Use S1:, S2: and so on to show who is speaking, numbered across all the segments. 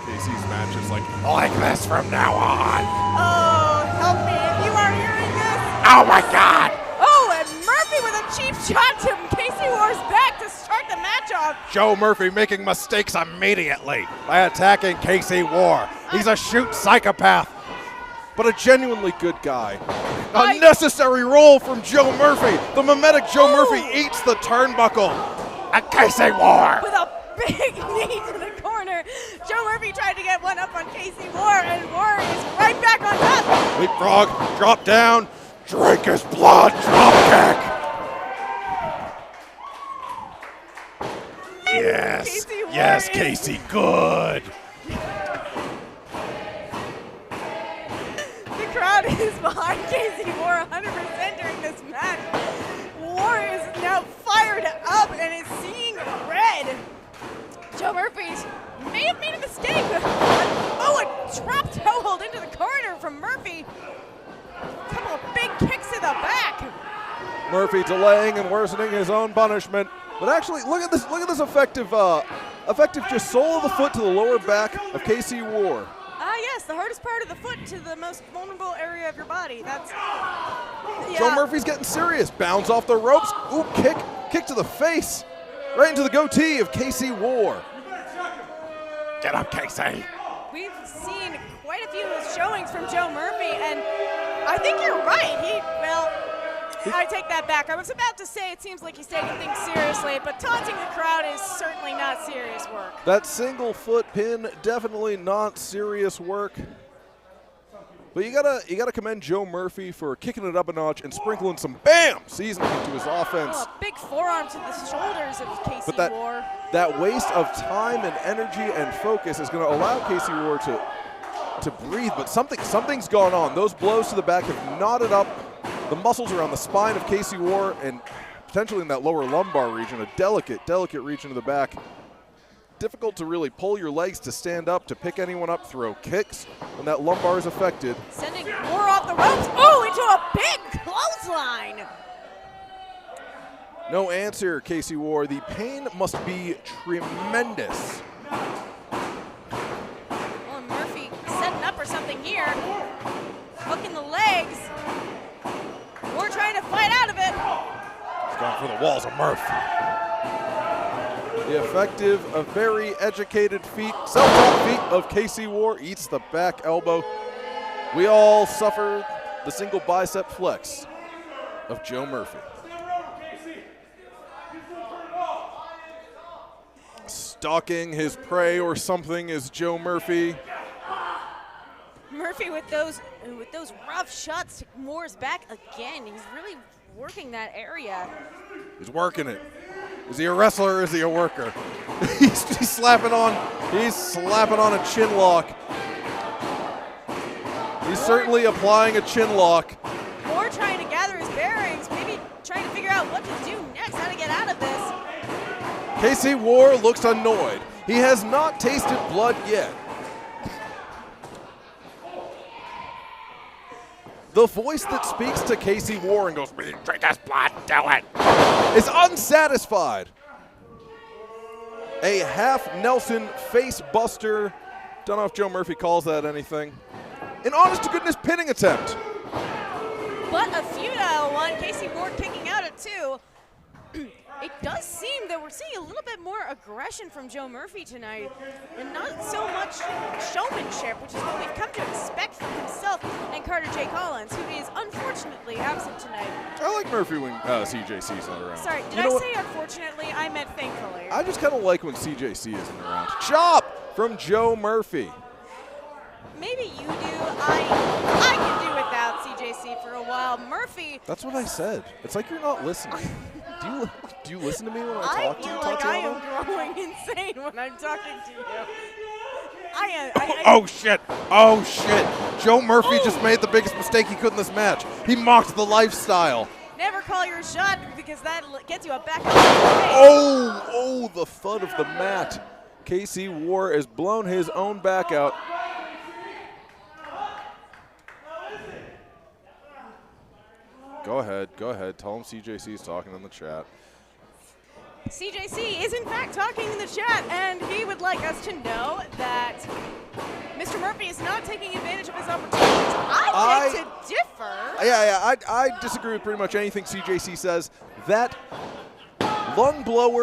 S1: Casey's match is like this from now on.
S2: Oh, help me if you are hearing this.
S1: Oh my God!
S2: Oh, and Murphy with a cheap shot to Casey Warr's back to start the match off.
S1: Joe Murphy making mistakes immediately by attacking Casey Warr. He's a shoot psychopath, but a genuinely good guy. Unnecessary roll from Joe Murphy. The mimetic Joe Murphy eats the turnbuckle. And Casey Warr.
S2: With a big knee to the corner. Joe Murphy tried to get one up on Casey Warr, and Warr is right back on top.
S1: Leapfrog, drop down, drink his blood, drop kick. Yes,
S2: Casey Warr
S1: yes, Casey, good.
S2: The crowd is behind Casey Warr 100% during this match. Warr is now fired up and is seeing red. Joe Murphy may have made a mistake. Oh, a drop toe hold into the corner from Murphy. A couple of big kicks to the back.
S1: Murphy delaying and worsening his own punishment. But actually, look at this effective just sole of the foot to the lower back of Casey Warr.
S2: Yes, the hardest part of the foot to the most vulnerable area of your body. That's yeah.
S1: Joe Murphy's getting serious. Bounds off the ropes. Ooh, kick to the face. Right into the goatee of Casey Warr. Get up, Casey.
S2: We've seen quite a few showings from Joe Murphy, and I think you're right. I take that back. I was about to say it seems like he's taking things seriously, but taunting the crowd is certainly not serious work.
S1: That single foot pin, definitely not serious work. But you gotta commend Joe Murphy for kicking it up a notch and sprinkling some seasoning into his offense.
S2: Oh, a big forearm to the shoulders of Casey Warr.
S1: That waste of time and energy and focus is going to allow Casey Warr to breathe, but something's gone on. Those blows to the back have knotted up the muscles around the spine of Casey Warr and potentially in that lower lumbar region, a delicate region of the back. Difficult to really pull your legs to stand up, to pick anyone up, throw kicks when that lumbar is affected.
S2: Sending Warr off the ropes. Oh, into a big clothesline.
S1: No answer, Casey Warr. The pain must be tremendous.
S2: Well, Murphy setting up or something here. Hooking the legs. Warr trying to fight out of it.
S1: He's going for the walls of Murph. The effective, a very educated self-taught feet of Casey Warr eats the back elbow. We all suffer the single bicep flex of Joe Murphy. Stalking his prey or something is Joe Murphy.
S2: Murphy with those rough shots to Warr's back again. He's really working that area.
S1: He's working it. Is he a wrestler or is he a worker? he's slapping on a chin lock. He's certainly applying a chin lock.
S2: Warr trying to gather his bearings, maybe trying to figure out what to do next, how to get out of this.
S1: Casey Warr looks annoyed. He has not tasted blood yet. The voice that speaks to Casey Warr and goes, drink his blood, do it, is unsatisfied. A half Nelson face buster. Don't know if Joe Murphy calls that anything. An honest to goodness pinning attempt.
S2: But a futile one. Casey Warr kicking out at 2. It does seem that we're seeing a little bit more aggression from Joe Murphy tonight, and not so much showmanship, which is what we've come to expect from himself and Carter J. Collins, who is unfortunately absent tonight.
S1: I like Murphy when CJC's not around.
S2: Sorry, did I say unfortunately? I meant thankfully.
S1: I just kind of like when CJC isn't around. Chop from Joe Murphy.
S2: Maybe you do. I can do without CJC for a while. Murphy.
S1: That's what I said. It's like you're not listening. Do you listen to me when I talk to you?
S2: I feel like I am growing insane when I'm talking to you.
S1: Oh shit! Joe Murphy just made the biggest mistake he could in this match. He mocked the lifestyle.
S2: Never call your shot because that gets you a back.
S1: Oh, the thud of the mat. Casey Warr has blown his own back out. Go ahead. Tell him CJC is talking in the chat.
S2: CJC is in fact talking in the chat, and he would like us to know that Murphy is not taking advantage of his opportunities. I beg to differ.
S1: Yeah, I disagree with pretty much anything CJC says. That lung blower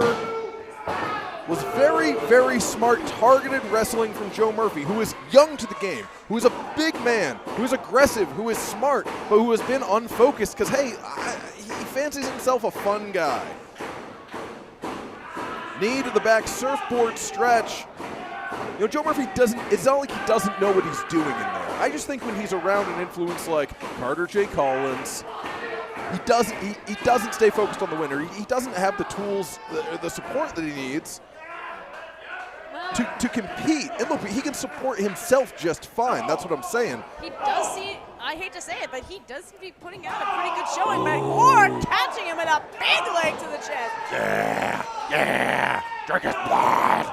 S1: was very, very smart, targeted wrestling from Joe Murphy, who is young to the game, who is a big man, who is aggressive, who is smart, but who has been unfocused because, hey, he fancies himself a fun guy. Knee to the back, surfboard stretch. You know, Joe Murphy it's not like he doesn't know what he's doing in there. I just think when he's around an influence like Carter J. Collins, he doesn't stay focused on the winner. He doesn't have the tools, the support that he needs to compete. And look, he can support himself just fine. That's what I'm saying.
S2: He does see, I hate to say it, but he does be putting out a pretty good showing. But Warr catching him with a big leg to the chest.
S3: Yeah, drink his blood.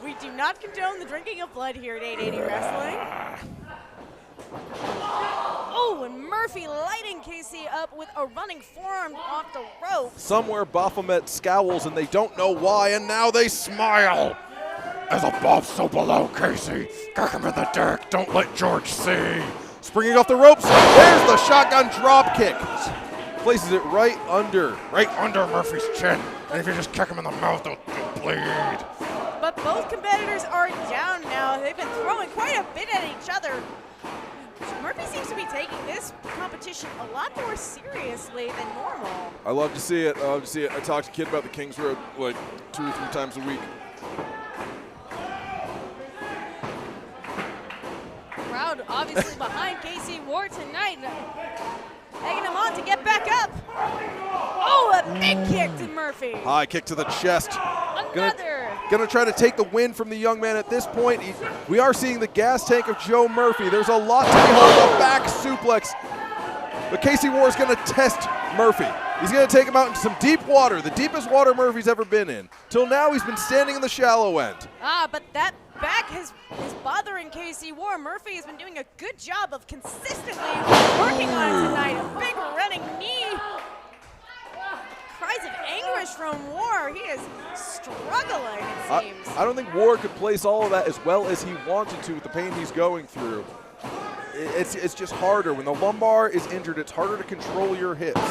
S2: We do not condone the drinking of blood here at 880 Wrestling. Oh, and Murphy lighting Casey up with a running forearm off the rope.
S1: Somewhere Baphomet scowls and they don't know why, and now they smile.
S3: As above, so below, Casey. Kick him in the dick. Don't let George see.
S1: Springing off the ropes, there's the shotgun drop kick. Places it right under
S3: Murphy's chin. And if you just kick him in the mouth, he'll bleed.
S2: But both competitors are down now. They've been throwing quite a bit at each other. Murphy seems to be taking this competition a lot more seriously than normal.
S1: I love to see it. I talk to Kid about the Kings Road like 2 or 3 times a week.
S2: Crowd obviously behind Casey Warr tonight, egging him on to get back up. Oh, a big kick to Murphy.
S1: High kick to the chest.
S2: Another.
S1: Gonna try to take the win from the young man at this point. We are seeing the gas tank of Joe Murphy. There's a lot to behold. A back suplex. But Casey Warr is gonna test Murphy. He's gonna take him out into some deep water, the deepest water Murphy's ever been in. Till now, he's been standing in the shallow end.
S2: But that back is bothering Casey Warr. Murphy has been doing a good job of consistently working on it tonight. A big running knee. Cries of anguish from Warr. He is struggling, it seems.
S1: I don't think Warr could place all of that as well as he wanted to with the pain he's going through. It's just harder. When the lumbar is injured, it's harder to control your hips.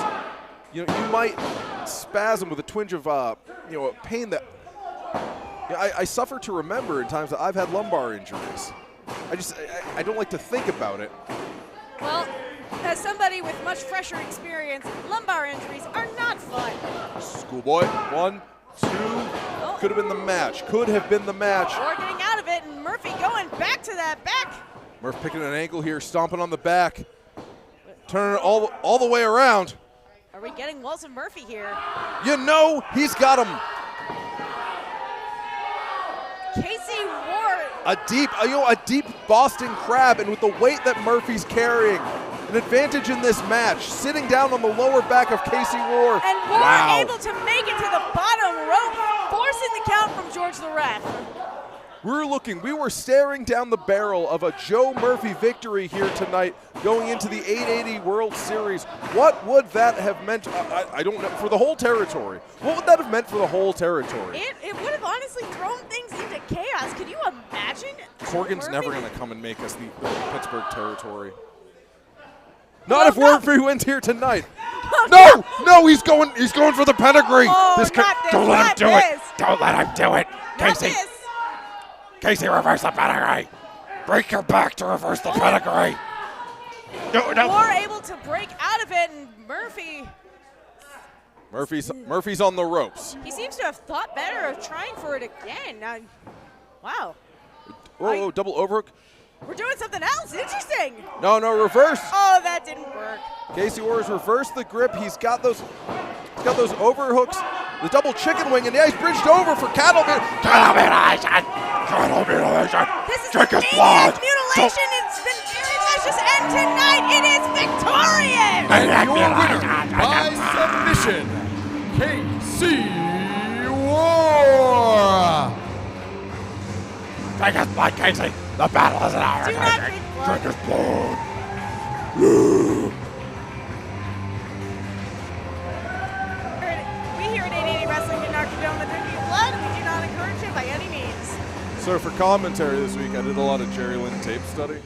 S1: You know, you might spasm with a twinge of a pain that I suffer to remember in times that I've had lumbar injuries. I don't like to think about it.
S2: Well, as somebody with much fresher experience, lumbar injuries are not fun.
S1: Schoolboy, 1, 2, could have been the match. Could have been the match.
S2: Warr getting out of it, and Murphy going back to that back.
S1: Murph picking an ankle here, stomping on the back. Turning it all the way around.
S2: Are we getting Wilson Murphy here?
S1: You know, he's got him.
S2: Casey Warr.
S1: A deep Boston crab, and with the weight that Murphy's carrying, an advantage in this match, sitting down on the lower back of Casey Warr.
S2: And Warr able to make it to the bottom rope, forcing the count from George the ref.
S1: We were staring down the barrel of a Joe Murphy victory here tonight, going into the 880 World Series. What would that have meant? I don't know, for the whole territory. What would that have meant for the whole territory?
S2: It would have honestly thrown things into chaos. Could you imagine?
S1: Corgan's never going to come and make us the Pittsburgh territory. Not if Murphy wins here tonight. No, he's going for the pedigree.
S3: Don't let him do it. Don't let him do it. Casey, reverse the pedigree. Break your back to reverse the pedigree. No.
S2: Warr able to break out of it, and
S1: Murphy's on the ropes.
S2: He seems to have thought better of trying for it again. Wow.
S1: Whoa, double overhook.
S2: We're doing something else. Interesting.
S1: No, reverse.
S2: Oh, that didn't work.
S1: Casey Warr's reversed the grip. He's got those overhooks, the double chicken wing, and yeah, he's bridged over for cattle mutilation.
S2: This is maniac mutilation. It's been very vicious, and tonight it is victorious.
S4: And your winner by submission, Casey Warr.
S3: Drink his blood, Casey. The battle is ours.
S2: Do not drink blood.
S3: Drink his blood.
S2: We here at 880 Wrestling do not condone the drinking of blood, and we do not encourage it by any means.
S1: So for commentary this week, I did a lot of Jerry Lynn tape study.